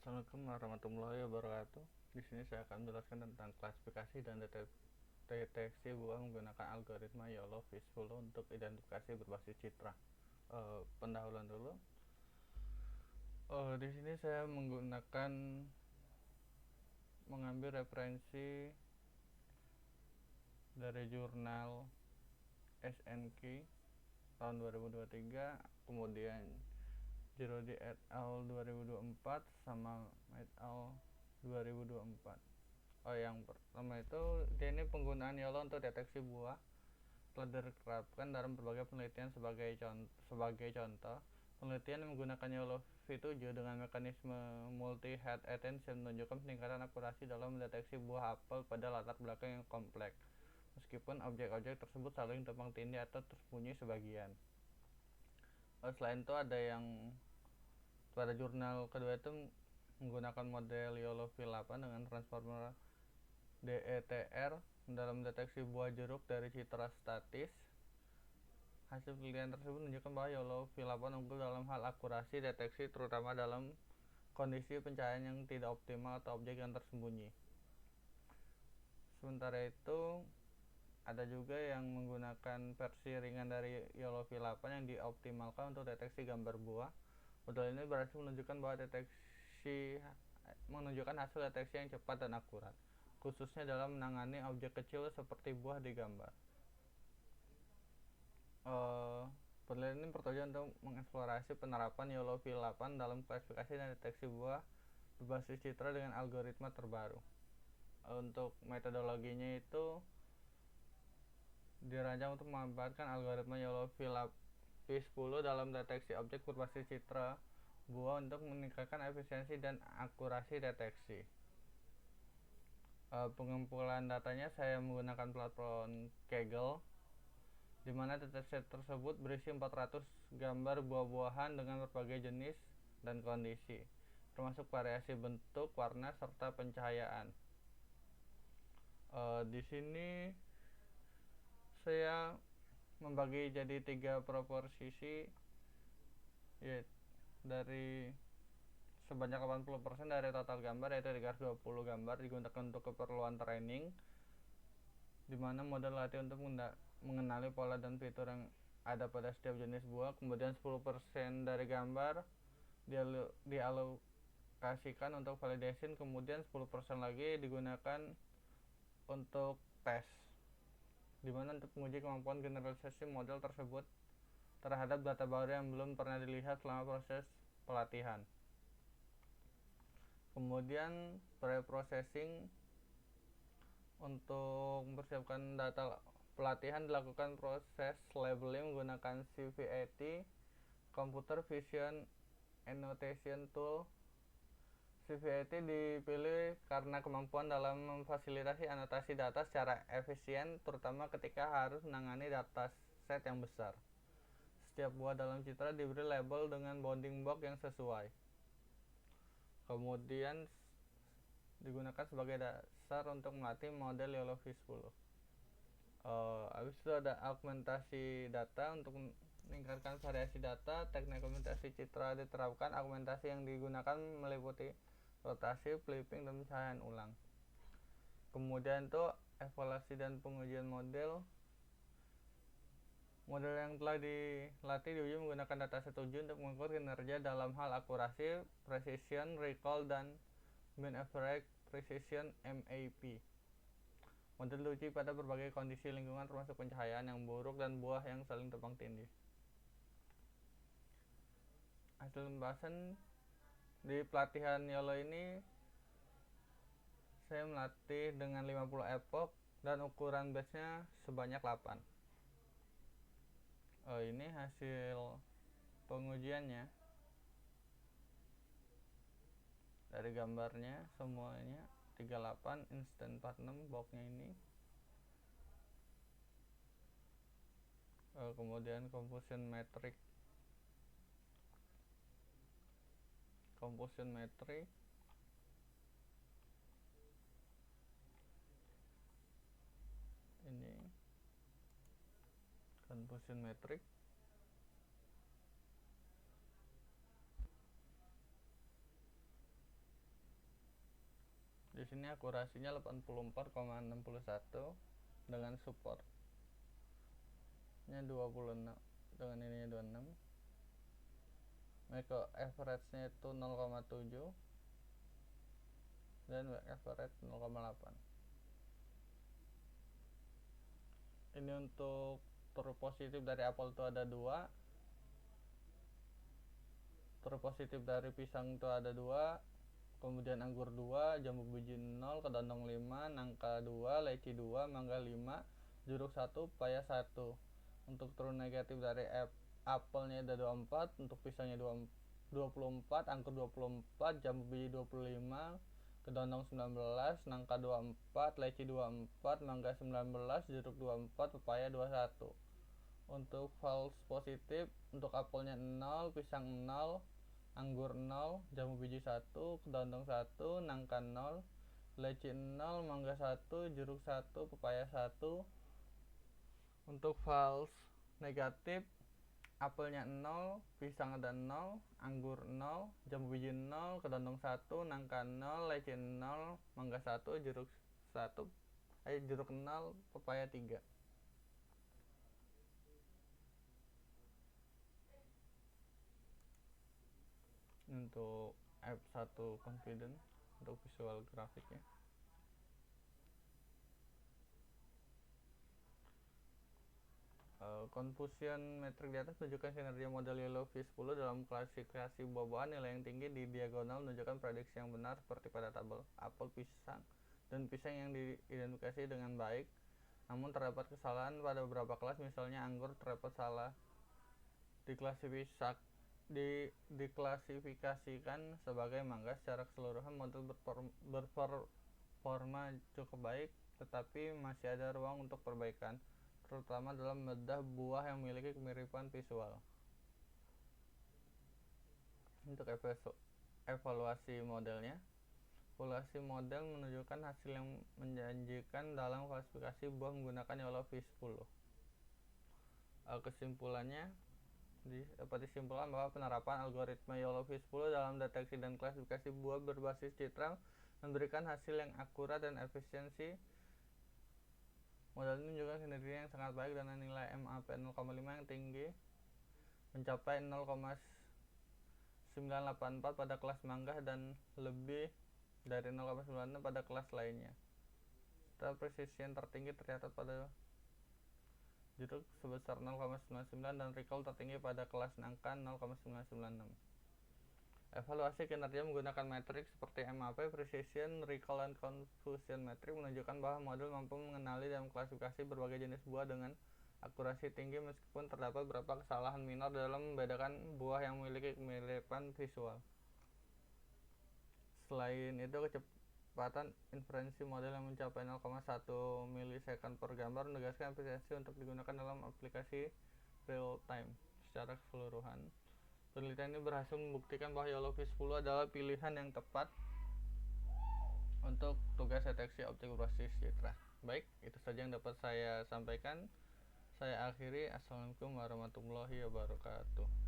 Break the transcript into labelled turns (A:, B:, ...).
A: Assalamualaikum warahmatullahi wabarakatuh. Di sini saya akan menjelaskan tentang klasifikasi dan deteksi buah menggunakan algoritma YOLO V10 untuk identifikasi berbasis citra. Pendahuluan dulu. Di sini saya mengambil referensi dari jurnal SNK tahun 2023, kemudian Girodi et al 2024 sama et al 2024. Yang pertama itu ini penggunaan YOLO untuk deteksi buah telah diterapkan dalam berbagai penelitian. Sebagai contoh, penelitian yang menggunakan YOLO V7 dengan mekanisme multi-head attention menunjukkan peningkatan akurasi dalam mendeteksi buah apel pada latar belakang yang kompleks, meskipun objek-objek tersebut saling tumpang tindih atau tersembunyi sebagian. Selain itu ada yang pada jurnal kedua itu menggunakan model YOLO V8 dengan transformer DETR dalam mendeteksi buah jeruk dari citra statis. Hasil penelitian tersebut menunjukkan bahwa YOLO V8 unggul dalam hal akurasi deteksi, terutama dalam kondisi pencahayaan yang tidak optimal atau objek yang tersembunyi. Sementara itu, ada juga yang menggunakan versi ringan dari YOLO V8 yang dioptimalkan untuk deteksi gambar buah. Model ini berhasil menunjukkan hasil deteksi yang cepat dan akurat, khususnya dalam menangani objek kecil seperti buah di gambar. Penelitian ini bertujuan untuk mengeksplorasi penerapan YOLO V8 dalam klasifikasi dan deteksi buah berbasis citra dengan algoritma terbaru. Untuk metodologinya itu dirancang untuk memanfaatkan algoritma YOLO V10 dalam deteksi objek berbasis citra buah untuk meningkatkan efisiensi dan akurasi deteksi. Pengumpulan datanya saya menggunakan platform Kaggle, di mana dataset tersebut berisi 400 gambar buah-buahan dengan berbagai jenis dan kondisi, termasuk variasi bentuk, warna, serta pencahayaan. Di sini saya membagi jadi 3 proporsi, yaitu dari sebanyak 80% dari total gambar, yaitu 320 gambar digunakan untuk keperluan training, di mana model latih untuk mengenali pola dan fitur yang ada pada setiap jenis buah. Kemudian 10% dari gambar dialokasikan untuk validation, kemudian 10% lagi digunakan untuk tes, di mana untuk menguji kemampuan generalisasi model tersebut terhadap data baru yang belum pernah dilihat selama proses pelatihan. Kemudian pre-processing untuk mempersiapkan data pelatihan dilakukan proses labeling menggunakan CVAT, Computer Vision Annotation Tool. CVAT dipilih karena kemampuan dalam memfasilitasi anotasi data secara efisien, terutama ketika harus menangani dataset yang besar. Setiap buah dalam citra diberi label dengan bounding box yang sesuai, kemudian digunakan sebagai dasar untuk melatih model YOLO V10. Habis itu ada augmentasi data. Untuk meningkatkan variasi data, teknik augmentasi citra diterapkan. Augmentasi yang digunakan meliputi rotasi, flipping, dan pencahayaan ulang. Kemudian itu evaluasi dan pengujian model. Model yang telah dilatih diuji menggunakan dataset uji untuk mengukur kinerja dalam hal akurasi, precision, recall, dan mean average precision (MAP). Model diuji pada berbagai kondisi lingkungan, termasuk pencahayaan yang buruk dan buah yang saling tumpang tindih. Hasil pembahasan di pelatihan YOLO ini, saya melatih dengan 50 epoch dan ukuran batch-nya sebanyak 8. Ini hasil pengujiannya. Dari gambarnya semuanya 38, instant 46 boxnya ini. Kemudian composition metric ini composition metric. Di sini akurasinya 84,61 dengan supportnya 26, dengan ininya 26. Micro average-nya itu 0,7 dan weight average 0,8. Ini untuk tur positif dari apel itu ada 2, tur positif dari pisang itu ada 2, kemudian anggur 2, jambu biji 0, kedondong 5, nangka 2, leci 2, mangga 5, jeruk 1, pepaya 1. Untuk tur negatif dari apelnya ada 24, untuk pisangnya 24, anggur 24, jambu biji 25, kedondong 19, nangka 24, leci 24, mangga 19, jeruk 24, pepaya 21. Untuk false positif, untuk apelnya 0, pisang 0, anggur 0, jambu biji 1, kedondong 1, nangka 0, leci 0, mangga 1, jeruk 1, pepaya 1. Untuk false negatif, apelnya 0, pisang ada 0, anggur 0, jambu biji 0, kedondong 1, nangka 0, leci 0, mangga 1, jeruk 1, jeruk 0, pepaya 3. Untuk F1 confident untuk visual grafiknya. Confusion metric di atas menunjukkan kinerja model Yellowfish 10 dalam klasifikasi buah-buahan. Nilai yang tinggi di diagonal menunjukkan prediksi yang benar seperti pada tabel. Apel, pisang, dan pisang yang diidentifikasi dengan baik, namun terdapat kesalahan pada beberapa kelas, misalnya anggur terdapat salah diklasifikasikan sebagai mangga. Secara keseluruhan model berperforma cukup baik, tetapi masih ada ruang untuk perbaikan, terutama dalam membedah buah yang memiliki kemiripan visual. Untuk evaluasi modelnya, evaluasi model menunjukkan hasil yang menjanjikan dalam klasifikasi buah menggunakan Yellowfish 10. Kesimpulannya dapat disimpulkan bahwa penerapan algoritma Yellowfish 10 dalam deteksi dan klasifikasi buah berbasis citra memberikan hasil yang akurat dan efisiensi. Model ini menunjukkan kinerja yang sangat baik dengan nilai MAP 0,5 yang tinggi, mencapai 0,984 pada kelas mangga dan lebih dari 0,96 pada kelas lainnya. Precision tertinggi tercatat pada jeruk sebesar 0,99 dan recall tertinggi pada kelas nangka 0,996. Evaluasi kinerja menggunakan metrik seperti MAP, precision, recall, dan confusion metric menunjukkan bahwa model mampu mengenali dan mengklasifikasi berbagai jenis buah dengan akurasi tinggi meskipun terdapat beberapa kesalahan minor dalam membedakan buah yang memiliki kemiripan visual. Selain itu, kecepatan inferensi model yang mencapai 0,1 milisecond per gambar menegaskan efisiensi untuk digunakan dalam aplikasi real time secara keseluruhan. Penelitian ini berhasil membuktikan bahwa Yellowfish 10 adalah pilihan yang tepat untuk tugas deteksi objek berbasis citra. Baik, itu saja yang dapat saya sampaikan. Saya akhiri. Assalamualaikum warahmatullahi wabarakatuh.